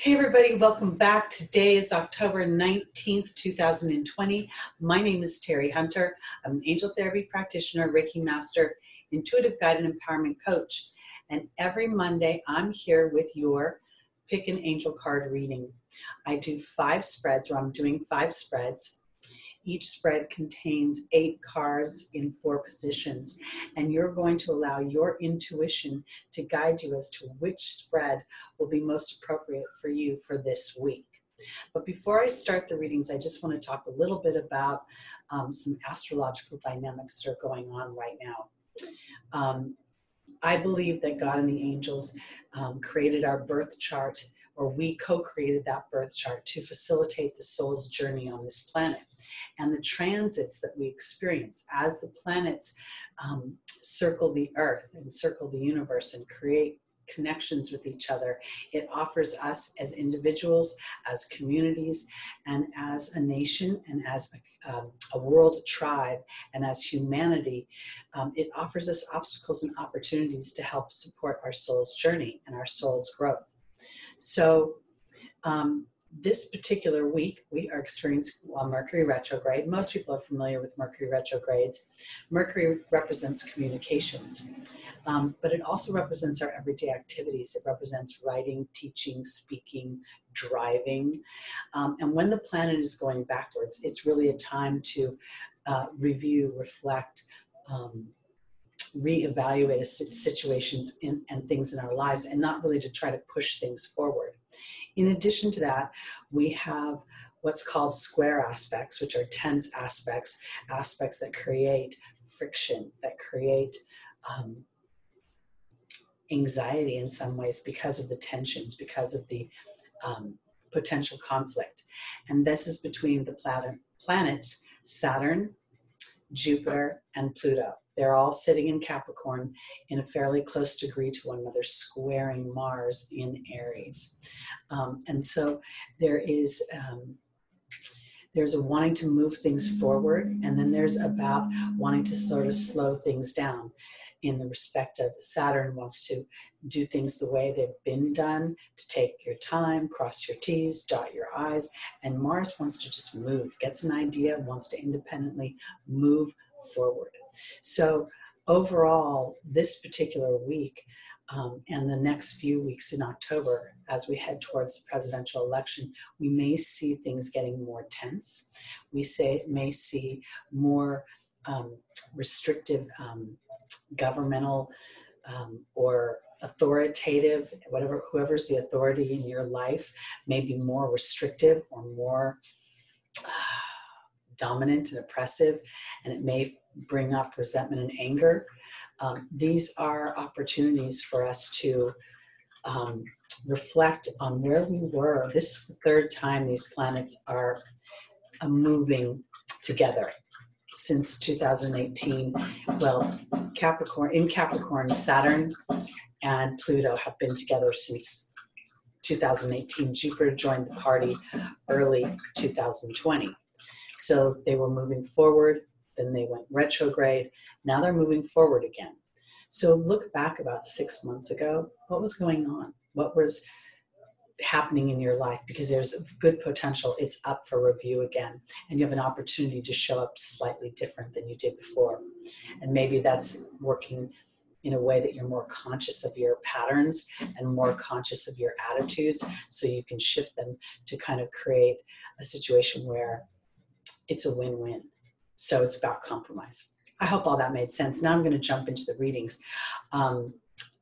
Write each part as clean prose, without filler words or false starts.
Hey everybody, welcome back. Today is October 19th, 2020. My name is Teri Hunter. I'm an angel therapy practitioner, Reiki master, intuitive guide and empowerment coach. And every Monday I'm here with your pick an angel card reading. I do 5 spreads, or I'm doing 5 spreads. Each spread contains 8 cards in 4 positions, and you're going to allow your intuition to guide you as to which spread will be most appropriate for you for this week. But before I start the readings, I just want to talk a little bit about some astrological dynamics that are going on right now. I believe that God and the angels created our birth chart, or we co-created that birth chart to facilitate the soul's journey on this planet. And the transits that we experience as the planets circle the earth and circle the universe and create connections with each other, it offers us as individuals, as communities, and as a nation, and as a world tribe, and as humanity, it offers us obstacles and opportunities to help support our soul's journey and our soul's growth. So this particular week, we are experiencing Mercury retrograde. Most people are familiar with Mercury retrogrades. Mercury represents communications, but it also represents our everyday activities. It represents writing, teaching, speaking, driving. And when the planet is going backwards, it's really a time to review, reflect, reevaluate situations and things in our lives, and not really to try to push things forward. In addition to that, we have what's called square aspects, which are tense aspects, aspects that create friction, that create anxiety in some ways because of the tensions, because of the potential conflict. And this is between the planets Saturn, Jupiter, and Pluto. They're all sitting in Capricorn in a fairly close degree to one another, squaring Mars in Aries. And so there's a wanting to move things forward, and then there's about wanting to sort of slow things down in the respect of Saturn wants to do things the way they've been done, to take your time, cross your T's, dot your I's, and Mars wants to just move, gets an idea, wants to independently move forward. So overall, this particular week and the next few weeks in October, as we head towards the presidential election, we may see things getting more tense. We may see more restrictive governmental or authoritative, whoever's the authority in your life may be more restrictive or more dominant and oppressive, and it may bring up resentment and anger. These are opportunities for us to reflect on where we were. This is the 3rd time these planets are moving together since 2018. Well, in Capricorn, Saturn and Pluto have been together since 2018. Jupiter joined the party early 2020. So they were moving forward, then they went retrograde. Now they're moving forward again. So look back about 6 months ago. What was going on? What was happening in your life? Because there's good potential. It's up for review again. And you have an opportunity to show up slightly different than you did before. And maybe that's working in a way that you're more conscious of your patterns and more conscious of your attitudes, so you can shift them to kind of create a situation where it's a win-win. So it's about compromise. I hope all that made sense. Now I'm going to jump into the readings.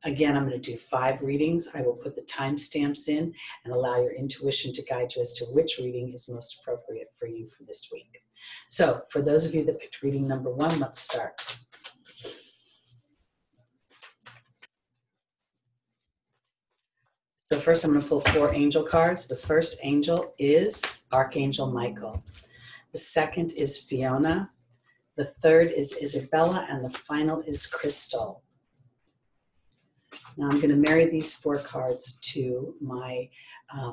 Again, I'm going to do 5 readings. I will put the timestamps in and allow your intuition to guide you as to which reading is most appropriate for you for this week. So for those of you that picked reading number 1, let's start. So first I'm going to pull 4 angel cards. The first angel is Archangel Michael. The second is Fiona. The third is Isabella, and the final is Crystal. Now I'm going to marry these 4 cards to my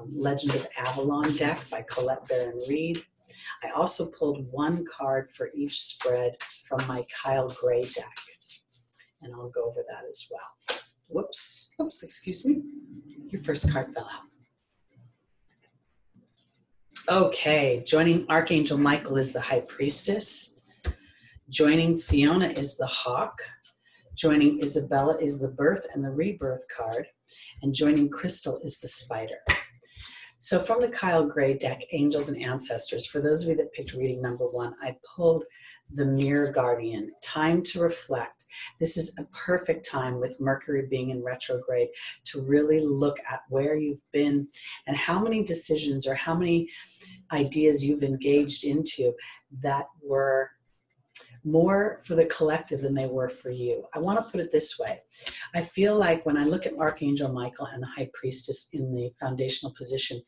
Legend of Avalon deck by Colette Baron Reed. I also pulled 1 card for each spread from my Kyle Gray deck, and I'll go over that as well. Whoops, excuse me. Your first card fell out. Okay, joining Archangel Michael is the High Priestess. Joining Fiona is the Hawk. Joining Isabella is the Birth and the Rebirth card. And joining Crystal is the Spider. So from the Kyle Gray deck, Angels and Ancestors, for those of you that picked reading number 1, I pulled the Mirror Guardian, time to reflect. This is a perfect time with Mercury being in retrograde to really look at where you've been and how many decisions or how many ideas you've engaged into that were more for the collective than they were for you. I want to put it this way. I feel like when I look at Archangel Michael and the High Priestess in the foundational position,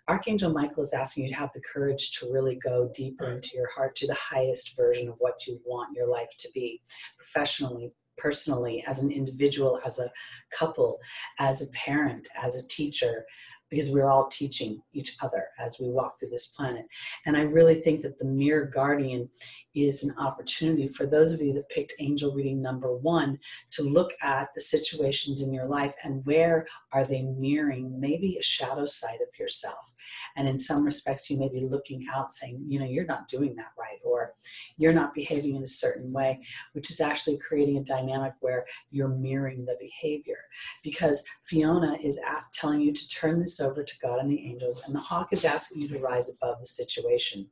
Archangel Michael is asking you to have the courage to really go deeper into your heart, to the highest version of what you want your life to be, professionally, personally, as an individual, as a couple, as a parent, as a teacher, because we're all teaching each other as we walk through this planet. And I really think that the Mirror Guardian is an opportunity for those of you that picked angel reading number 1 to look at the situations in your life and where are they mirroring maybe a shadow side of yourself. And in some respects, you may be looking out saying, you know, you're not doing that right, or you're not behaving in a certain way, which is actually creating a dynamic where you're mirroring the behavior. Because Fiona is telling you to turn this over to God and the angels, and the Hawk is asking you to rise above the situation,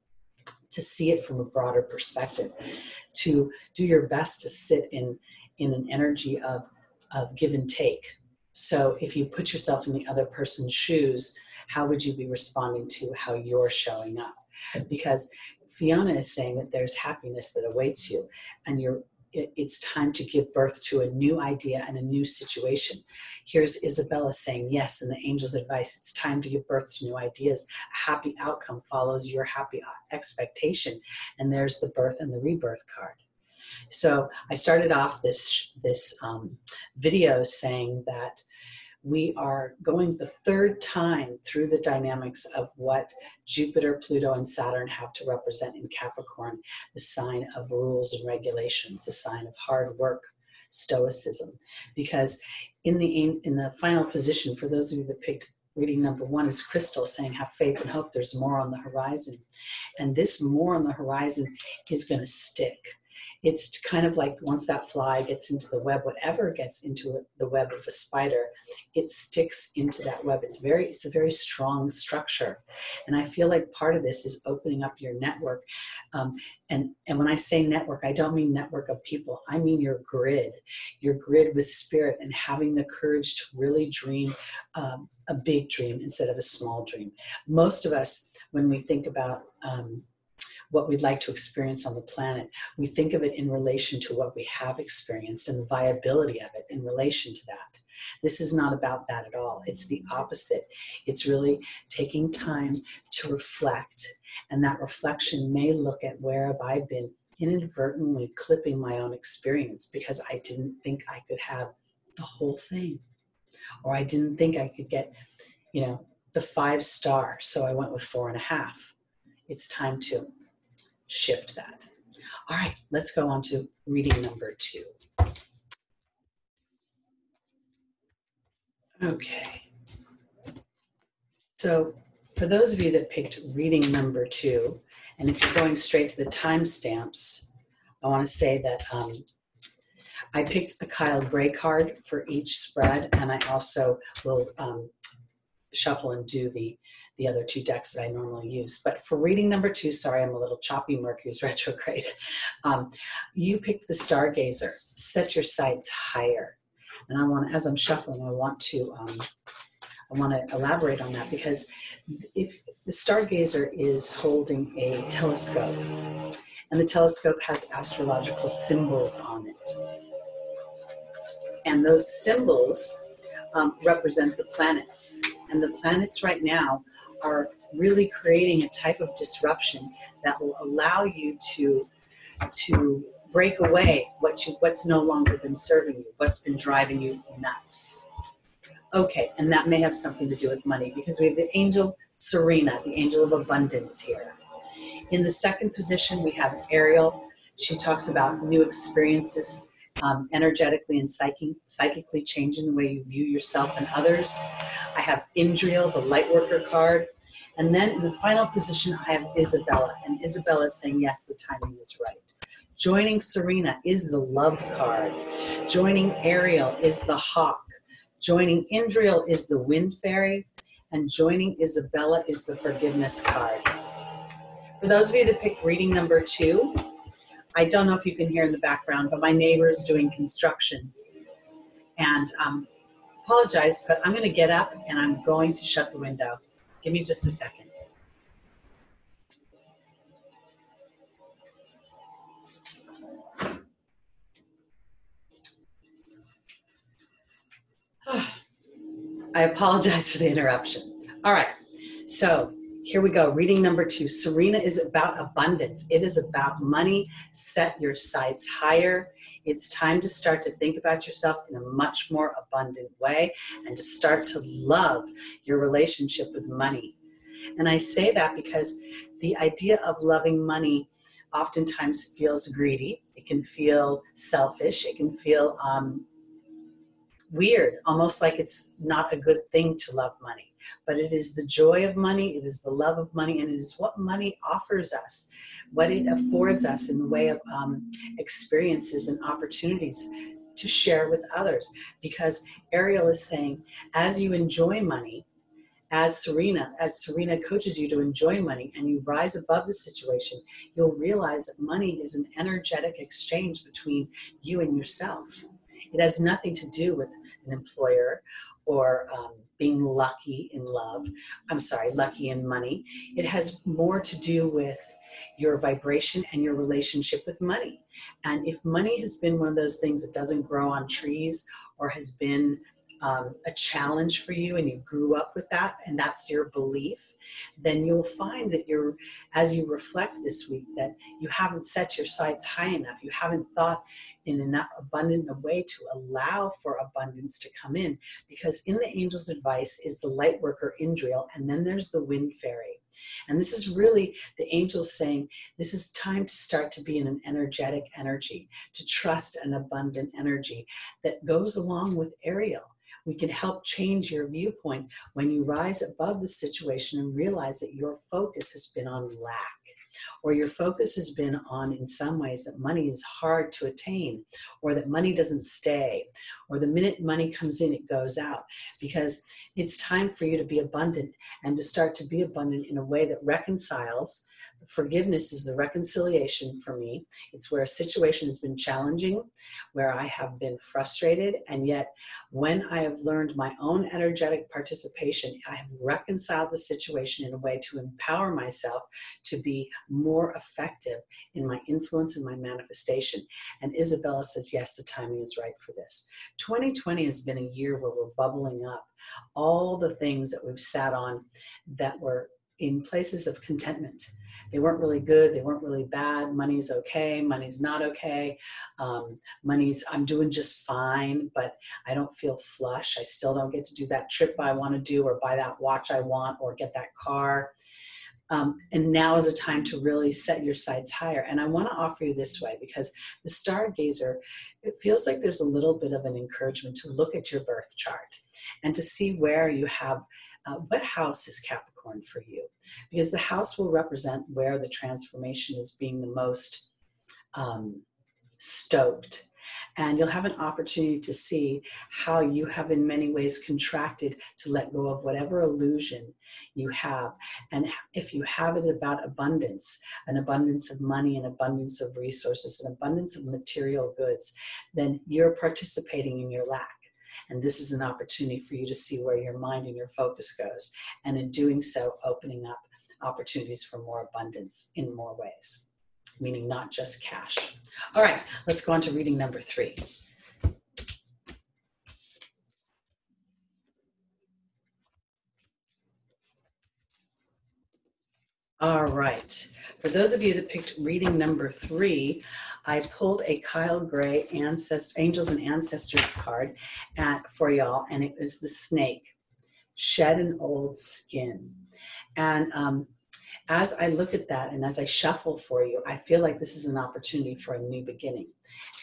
to see it from a broader perspective, to do your best to sit in an energy of give and take. So if you put yourself in the other person's shoes, how would you be responding to how you're showing up? Because Fiona is saying that there's happiness that awaits you, and it's time to give birth to a new idea and a new situation. Here's Isabella saying, yes, in the angel's advice, it's time to give birth to new ideas. A happy outcome follows your happy expectation. And there's the Birth and the Rebirth card. So I started off this video saying that we are going the 3rd time through the dynamics of what Jupiter, Pluto, and Saturn have to represent in Capricorn, the sign of rules and regulations, the sign of hard work, stoicism. Because in the final position, for those of you that picked reading number 1, is Crystal saying, have faith and hope, there's more on the horizon. And this more on the horizon is going to stick. It's kind of like once that fly gets into the web, whatever gets into the web of a spider, it sticks into that web. It's a very strong structure. And I feel like part of this is opening up your network. And when I say network, I don't mean network of people. I mean your grid with spirit, and having the courage to really dream a big dream instead of a small dream. Most of us, when we think about what we'd like to experience on the planet, we think of it in relation to what we have experienced and the viability of it in relation to that. This is not about that at all. It's the opposite. It's really taking time to reflect, and that reflection may look at where have I been inadvertently clipping my own experience because I didn't think I could have the whole thing, or I didn't think I could get, the 5 star, so I went with 4.5. It's time to shift that. All right, let's go on to reading number 2. Okay. So for those of you that picked reading number 2, and if you're going straight to the timestamps, I want to say that I picked a Kyle Gray card for each spread, and I also will shuffle and do the other 2 decks that I normally use. But for reading number 2, sorry, I'm a little choppy, Mercury's retrograde. You picked the Stargazer. Set your sights higher. And I want, as I'm shuffling, I want to elaborate on that, because if the Stargazer is holding a telescope, and the telescope has astrological symbols on it, and those symbols represent the planets. And the planets right now are really creating a type of disruption that will allow you to break away what's no longer been serving you, what's been driving you nuts. Okay, and that may have something to do with money, because we have the angel Serena, the angel of abundance here. In the 2nd position, we have Ariel. She talks about new experiences, energetically and psychically changing the way you view yourself and others. I have Indriel, the light worker card, And then in the final position, I have Isabella. And Isabella is saying, yes, the timing is right. Joining Serena is the love card. Joining Ariel is the hawk. Joining Indriel is the wind fairy. And joining Isabella is the forgiveness card. For those of you that picked reading number 2, I don't know if you can hear in the background, but my neighbor is doing construction. And apologize, but I'm going to get up and I'm going to shut the window. Give me just a second. I apologize for the interruption. All right, so here we go. Reading number 2. Serena is about abundance. It is about money. Set your sights higher. It's time to start to think about yourself in a much more abundant way and to start to love your relationship with money. And I say that because the idea of loving money oftentimes feels greedy. It can feel selfish. It can feel weird, almost like it's not a good thing to love money. But it is the joy of money, it is the love of money, and it is what money offers us, what it affords us in the way of experiences and opportunities to share with others. Because Ariel is saying, as you enjoy money, as Serena coaches you to enjoy money and you rise above the situation, you'll realize that money is an energetic exchange between you and yourself. It has nothing to do with an employer or being lucky in love. Lucky in money. It has more to do with your vibration and your relationship with money. And if money has been one of those things that doesn't grow on trees or has been a challenge for you and you grew up with that and that's your belief, then you'll find that as you reflect this week, that you haven't set your sights high enough. You haven't thought in enough abundant a way to allow for abundance to come in, because in the angel's advice is the light worker Indriel, and then there's the wind fairy. And this is really the angels saying, this is time to start to be in an energetic energy, to trust an abundant energy that goes along with Ariel. We can help change your viewpoint when you rise above the situation and realize that your focus has been on lack, or your focus has been on, in some ways, that money is hard to attain, or that money doesn't stay, or the minute money comes in, it goes out. Because it's time for you to be abundant and to start to be abundant in a way that reconciles. Forgiveness is the reconciliation for me. It's where a situation has been challenging, where I have been frustrated, and yet when I have learned my own energetic participation, I have reconciled the situation in a way to empower myself to be more effective in my influence and my manifestation. And Isabella says, yes, the timing is right for this. 2020 has been a year where we're bubbling up all the things that we've sat on that were in places of contentment. They weren't really good. They weren't really bad. Money's okay. Money's not okay. I'm doing just fine, but I don't feel flush. I still don't get to do that trip I want to do, or buy that watch I want, or get that car. And now is a time to really set your sights higher. And I want to offer you this way, because the stargazer, it feels like there's a little bit of an encouragement to look at your birth chart and to see where you have, what house is Capricorn for you, because the house will represent where the transformation is being the most stoked. And you'll have an opportunity to see how you have in many ways contracted to let go of whatever illusion you have. And if you have it about abundance, an abundance of money, an abundance of resources, an abundance of material goods, then you're participating in your lack. And this is an opportunity for you to see where your mind and your focus goes. And in doing so, opening up opportunities for more abundance in more ways, meaning not just cash. All right, let's go on to reading number 3. All right, for those of you that picked reading number 3, I pulled a Kyle Gray Angels and Ancestors card for y'all, and it was the snake, shed an old skin. And As I look at that and as I shuffle for you, I feel like this is an opportunity for a new beginning.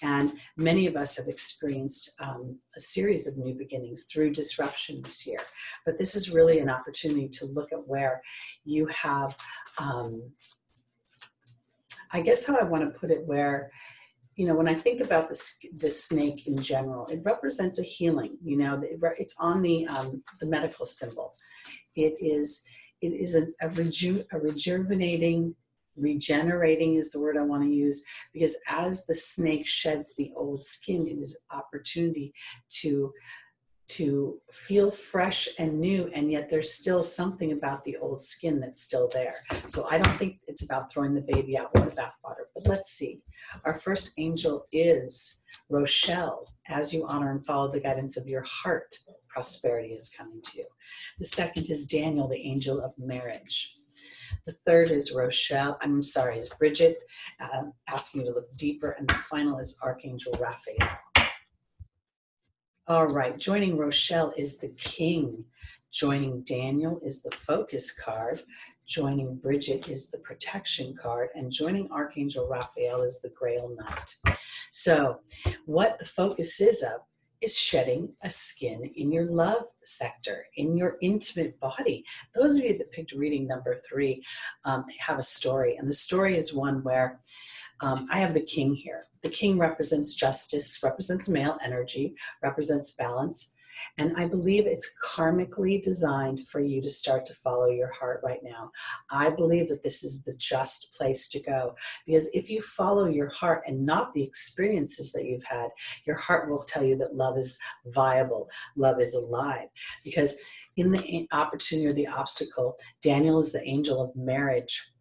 And many of us have experienced a series of new beginnings through disruption this year. But this is really an opportunity to look at where you have, I guess how I want to put it, where, you know, when I think about this snake in general, it represents a healing. You know, it's on the medical symbol. It is a rejuvenating, regenerating is the word I want to use, because as the snake sheds the old skin, it is an opportunity to feel fresh and new, and yet there's still something about the old skin that's still there. So I don't think it's about throwing the baby out with the bathwater, but let's see. Our first angel is Rochelle. As you honor and follow the guidance of your heart, prosperity is coming to you. The second is Daniel, the angel of marriage. The third is is Bridget, asking you to look deeper. And the final is Archangel Raphael. All right, joining Rochelle is the King. Joining Daniel is the Focus card. Joining Bridget is the Protection card. And joining Archangel Raphael is the Grail Knight. So what the focus is shedding a skin in your love sector, in your intimate body. Those of you that picked reading number 3 have a story. And the story is one where I have the King here. The King represents justice, represents male energy, represents balance. And I believe it's karmically designed for you to start to follow your heart right now. I believe that this is the just place to go. Because if you follow your heart and not the experiences that you've had, your heart will tell you that love is viable, love is alive. Because in the opportunity or the obstacle, Daniel is the angel of marriage.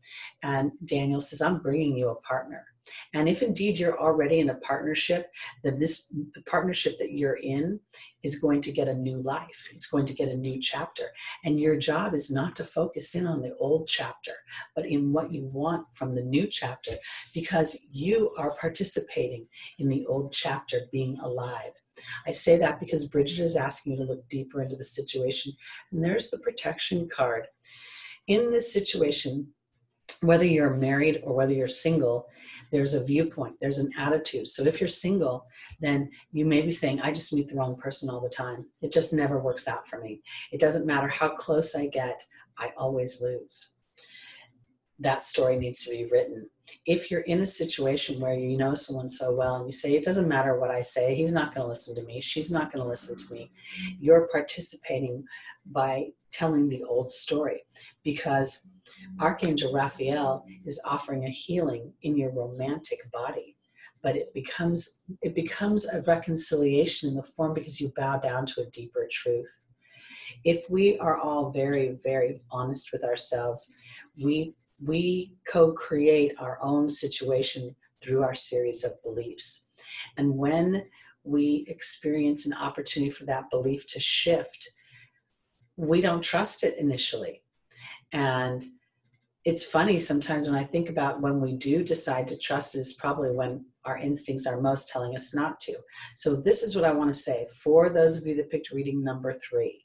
And Daniel says, I'm bringing you a partner. And if indeed you're already in a partnership, then the partnership that you're in is going to get a new life. It's going to get a new chapter. And your job is not to focus in on the old chapter, but in what you want from the new chapter, because you are participating in the old chapter being alive. I say that because Bridget is asking you to look deeper into the situation. And there's the Protection card. In this situation, whether you're married or whether you're single, there's a viewpoint, there's an attitude. So if you're single, then you may be saying, I just meet the wrong person all the time. It just never works out for me. It doesn't matter how close I get, I always lose. That story needs to be written. If you're in a situation where you know someone so well and you say, it doesn't matter what I say, he's not going to listen to me, she's not going to listen to me, you're participating by telling the old story, because Archangel Raphael is offering a healing in your romantic body, but it becomes a reconciliation in the form because you bow down to a deeper truth. If we are all very, very honest with ourselves, we co-create our own situation through our series of beliefs. And when we experience an opportunity for that belief to shift, we don't trust it initially. And it's funny sometimes when I think about when we do decide to trust it is probably when our instincts are most telling us not to. So this is what I want to say for those of you that picked reading number 3.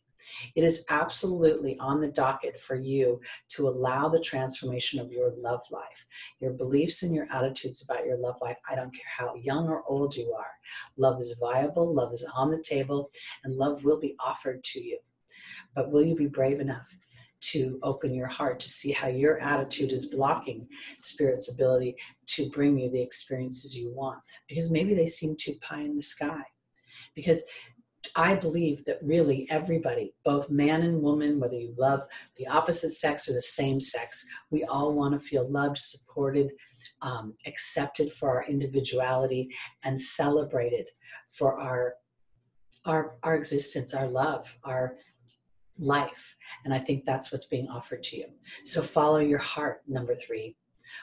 It is absolutely on the docket for you to allow the transformation of your love life, your beliefs and your attitudes about your love life. I don't care how young or old you are. Love is viable, love is on the table, and love will be offered to you. But will you be brave enough to open your heart to see how your attitude is blocking Spirit's ability to bring you the experiences you want? Because maybe they seem too pie in the sky. Because I believe that really everybody, both man and woman, whether you love the opposite sex or the same sex, we all want to feel loved, supported, accepted for our individuality, and celebrated for our existence, our love, our life. And I think that's what's being offered to you. So follow your heart, number 3.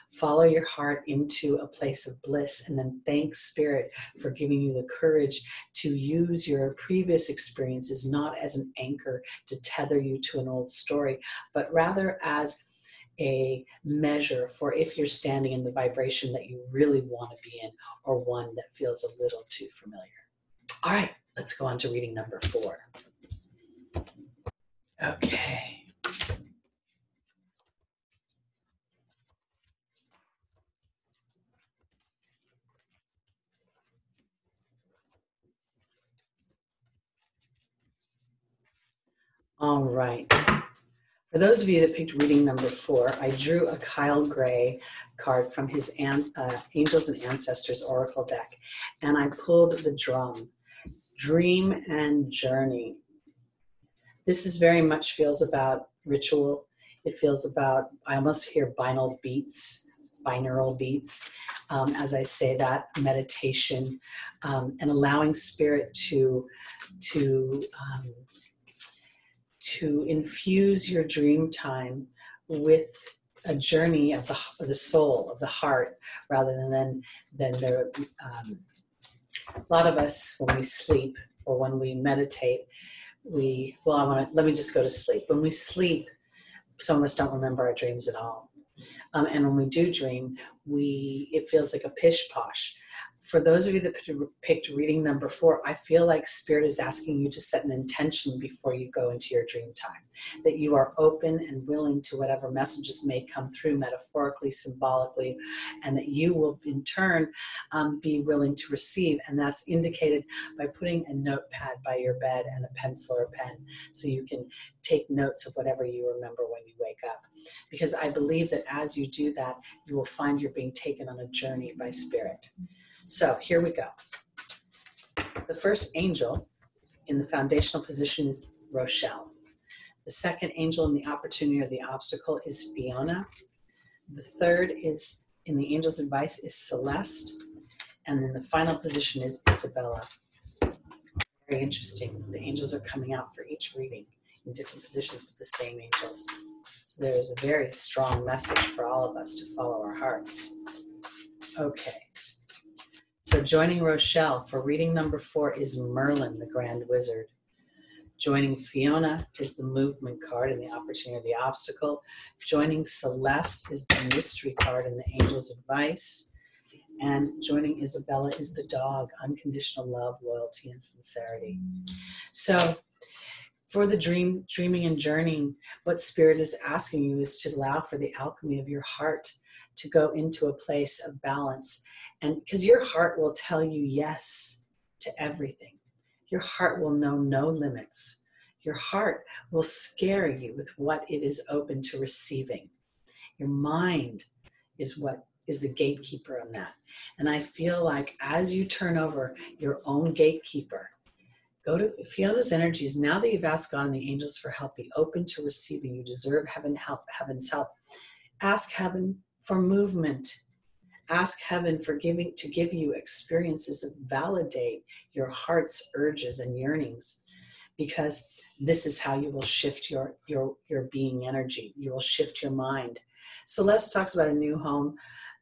Follow your heart into a place of bliss, and then thank Spirit for giving you the courage to use your previous experiences not as an anchor to tether you to an old story, but rather as a measure for if you're standing in the vibration that you really want to be in, or one that feels a little too familiar. All right, let's go on to reading number 4. Okay. All right. For those of you that picked reading number 4, I drew a Kyle Gray card from his Angels and Ancestors Oracle deck, and I pulled the drum, Dream and Journey. This is very much feels about ritual. It feels about, I almost hear binaural beats as I say that, meditation, and allowing spirit to infuse your dream time with a journey of the soul, of the heart, rather than the a lot of us, when we sleep or when we meditate, let me just go to sleep. When we sleep, some of us don't remember our dreams at all. And when we do dream, it feels like a pish-posh. For those of you that picked reading number 4, I feel like Spirit is asking you to set an intention before you go into your dream time, that you are open and willing to whatever messages may come through metaphorically, symbolically, and that you will in turn be willing to receive. And that's indicated by putting a notepad by your bed and a pencil or pen so you can take notes of whatever you remember when you wake up. Because I believe that as you do that, you will find you're being taken on a journey by Spirit. So here we go. The first angel in the foundational position is Rochelle. The second angel in the opportunity or the obstacle is Fiona. The third is in the angel's advice is Celeste. And then the final position is Isabella. Very interesting. The angels are coming out for each reading in different positions with the same angels. So there is a very strong message for all of us to follow our hearts. Okay. So joining Rochelle for reading number 4 is Merlin, the Grand Wizard. Joining Fiona is the Movement card in the opportunity of the obstacle. Joining Celeste is the Mystery card in the Angel's Advice. And joining Isabella is the Dog, unconditional love, loyalty, and sincerity. So for the dreaming and journeying, what Spirit is asking you is to allow for the alchemy of your heart to go into a place of balance. And because your heart will tell you yes to everything. Your heart will know no limits. Your heart will scare you with what it is open to receiving. Your mind is what is the gatekeeper on that. And I feel like as you turn over your own gatekeeper, go to Fiona's energies. Now that you've asked God and the angels for help, be open to receiving. You deserve heaven's help. Ask heaven for movement. Ask heaven for to give you experiences that validate your heart's urges and yearnings, because this is how you will shift your being energy. You will shift your mind. Celeste talks about a new home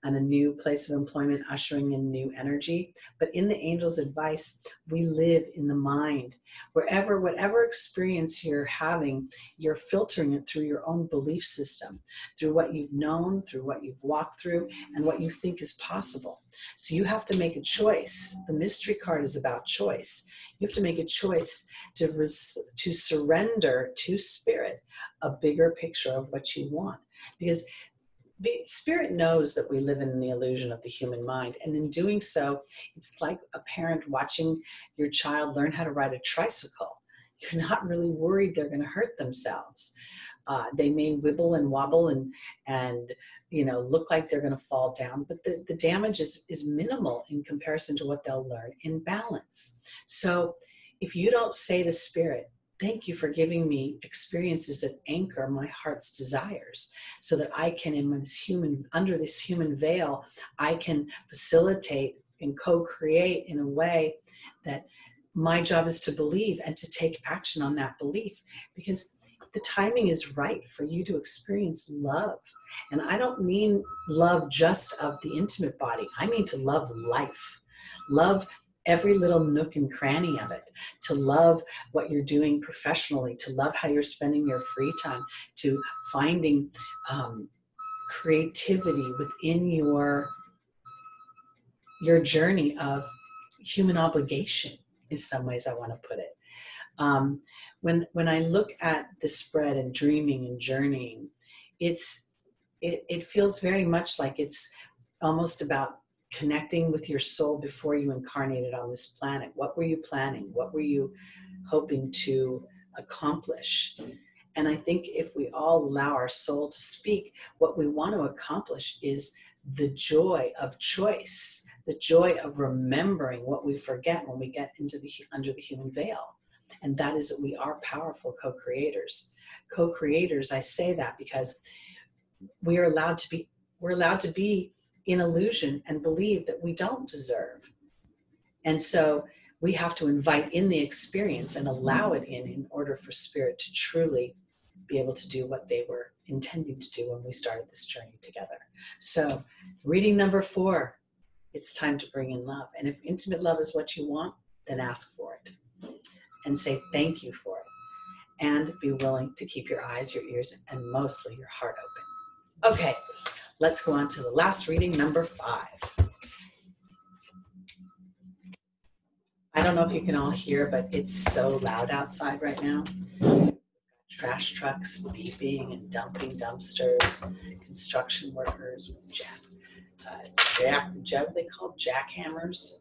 and a new place of employment ushering in new energy. But in the angel's advice, we live in the mind. Whatever experience you're having, you're filtering it through your own belief system, through what you've known, through what you've walked through, and what you think is possible. So you have to make a choice. The mystery card is about choice. You have to make a choice to surrender to Spirit a bigger picture of what you want. Because Spirit knows that we live in the illusion of the human mind. And in doing so, it's like a parent watching your child learn how to ride a tricycle. You're not really worried they're going to hurt themselves. They may wibble and wobble and look like they're going to fall down, but the damage is minimal in comparison to what they'll learn in balance. So if you don't say to Spirit, thank you for giving me experiences that anchor my heart's desires so that I can, under this human veil, I can facilitate and co-create in a way that my job is to believe and to take action on that belief, because the timing is right for you to experience love. And I don't mean love just of the intimate body. I mean to love life. Love every little nook and cranny of it, to love what you're doing professionally, to love how you're spending your free time, to finding creativity within your journey of human obligation, in some ways I want to put it. When I look at the spread and dreaming and journeying, it feels very much like it's almost about connecting with your soul before you incarnated on this planet. What were you planning? What were you hoping to accomplish. And I think if we all allow our soul to speak, what we want to accomplish is the joy of choice, the joy of remembering what we forget when we get into under the human veil. And that is that we are powerful co-creators. Co-creators, I say that because we're allowed to be in illusion and believe that we don't deserve. And so we have to invite in the experience and allow it in order for spirit to truly be able to do what they were intending to do when we started this journey together. So reading number 4, it's time to bring in love. And if intimate love is what you want, then ask for it and say thank you for it. And be willing to keep your eyes, your ears, and mostly your heart open. Okay, let's go on to the last reading, number 5. I don't know if you can all hear, but it's so loud outside right now. Trash trucks beeping and dumping dumpsters, construction workers with what are they called? Jackhammers.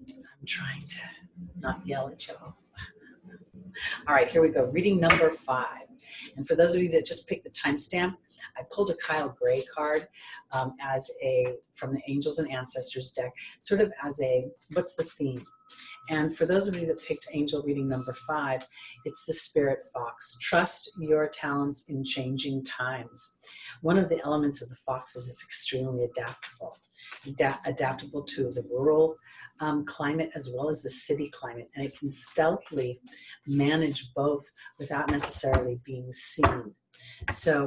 I'm trying to not yell at y'all. All right, here we go. Reading number 5. And for those of you that just picked the timestamp, I pulled a Kyle Gray card from the Angels and Ancestors deck, sort of as what's the theme? And for those of you that picked angel reading number 5, it's the spirit fox. Trust your talents in changing times. One of the elements of the fox is it's extremely adaptable. Adaptable to the rural climate as well as the city climate. And it can stealthily manage both without necessarily being seen. So,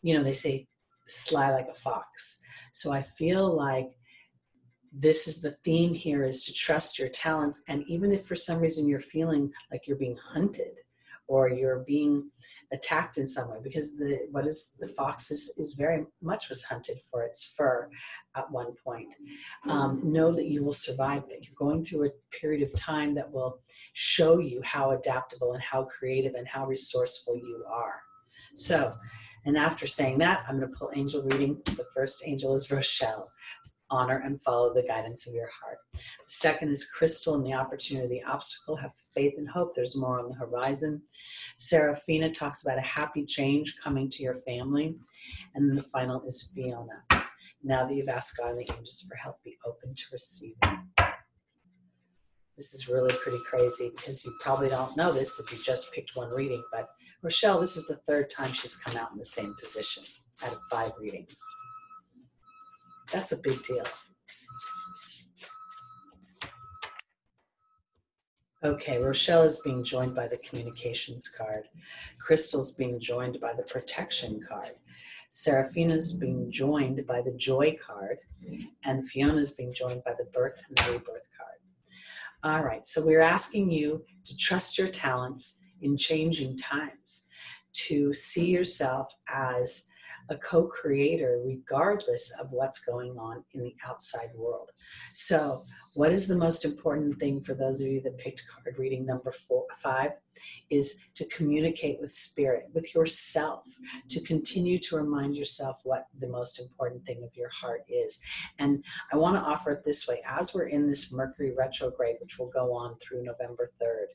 they say sly like a fox. So I feel like this is the theme here, is to trust your talents. And even if for some reason you're feeling like you're being hunted or you're being attacked in some way, because the fox is very much was hunted for its fur at one point. Know that you will survive, that you're going through a period of time that will show you how adaptable and how creative and how resourceful you are. So, and after saying that, I'm going to pull angel reading. The first angel is Rochelle. Honor and follow the guidance of your heart. The second is Crystal and the opportunity, the obstacle. Have faith and hope. There's more on the horizon. Serafina talks about a happy change coming to your family. And then the final is Fiona. Now that you've asked God and the angels for help, be open to receiving. This is really pretty crazy because you probably don't know this if you just picked one reading, but Rochelle, this is the 3rd time she's come out in the same position out of 5 readings. That's a big deal. Okay, Rochelle is being joined by the communications card. Crystal's being joined by the protection card. Seraphina's being joined by the joy card. And Fiona's being joined by the birth and the rebirth card. All right, so we're asking you to trust your talents in changing times, to see yourself as a co-creator regardless of what's going on in the outside world. So what is the most important thing for those of you that picked card reading number 5 is to communicate with spirit, with yourself, to continue to remind yourself what the most important thing of your heart is. And I want to offer it this way. As we're in this Mercury retrograde, which will go on through November 3rd,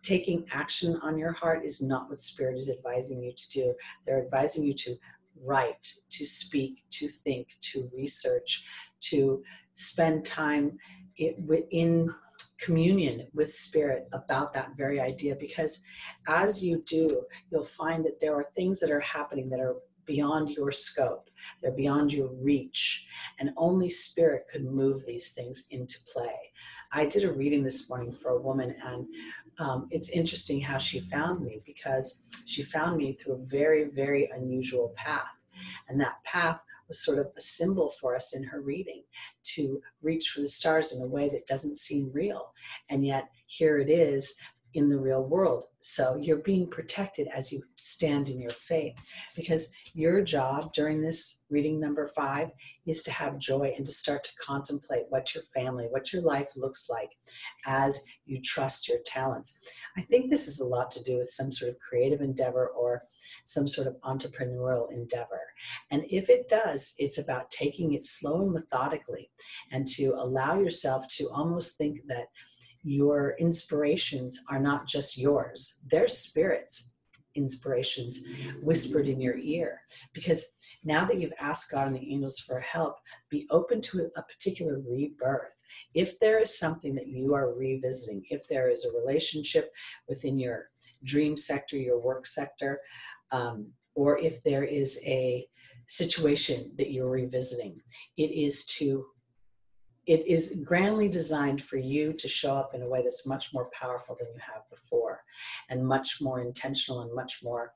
taking action on your heart is not what Spirit is advising you to do. They're advising you to write, to speak, to think, to research, to spend time in communion with Spirit about that very idea. Because as you do, you'll find that there are things that are happening that are beyond your scope. They're beyond your reach. And only Spirit could move these things into play. I did a reading this morning for a woman, and it's interesting how she found me, because she found me through a very, very unusual path. And that path was sort of a symbol for us in her reading, to reach for the stars in a way that doesn't seem real. And yet here it is in the real world. So you're being protected as you stand in your faith, because your job during this reading number 5 is to have joy and to start to contemplate what your family, what your life looks like as you trust your talents. I think this is a lot to do with some sort of creative endeavor or some sort of entrepreneurial endeavor. And if it does, it's about taking it slow and methodically, and to allow yourself to almost think that your inspirations are not just yours. They're spirits' inspirations whispered in your ear. Because now that you've asked God and the angels for help, be open to a particular rebirth. If there is something that you are revisiting, if there is a relationship within your dream sector, your work sector, or if there is a situation that you're revisiting, it is grandly designed for you to show up in a way that's much more powerful than you have before, and much more intentional, and much more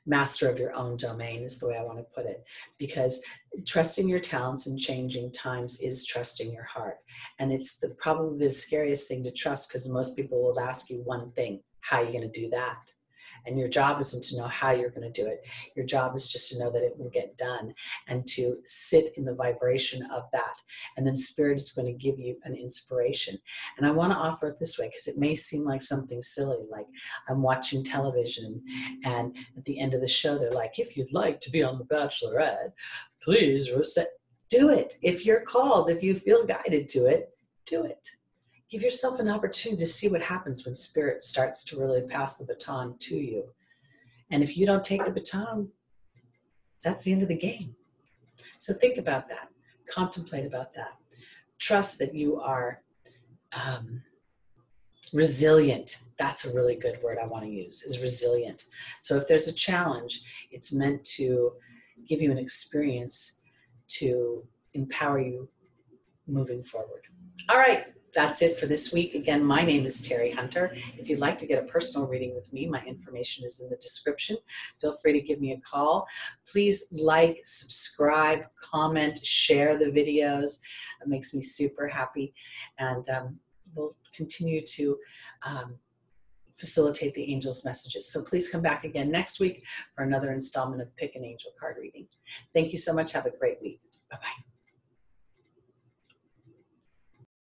master of your own domain is the way I want to put it. Because trusting your talents in changing times is trusting your heart. And it's probably the scariest thing to trust, because most people will ask you one thing: how are you going to do that? And your job isn't to know how you're going to do it. Your job is just to know that it will get done, and to sit in the vibration of that. And then Spirit is going to give you an inspiration. And I want to offer it this way, because it may seem like something silly, like I'm watching television and at the end of the show, they're like, if you'd like to be on The Bachelorette, please do it. If you're called, if you feel guided to it, do it. Give yourself an opportunity to see what happens when Spirit starts to really pass the baton to you. And if you don't take the baton, that's the end of the game. So think about that. Contemplate about that. Trust that you are resilient. That's a really good word I want to use, is resilient. So if there's a challenge, it's meant to give you an experience to empower you moving forward. All right. That's it for this week. Again, my name is Teri Hunter. If you'd like to get a personal reading with me, my information is in the description. Feel free to give me a call. Please like, subscribe, comment, share the videos. It makes me super happy. And we'll continue to facilitate the angels' messages. So please come back again next week for another installment of Pick an Angel card reading. Thank you so much. Have a great week.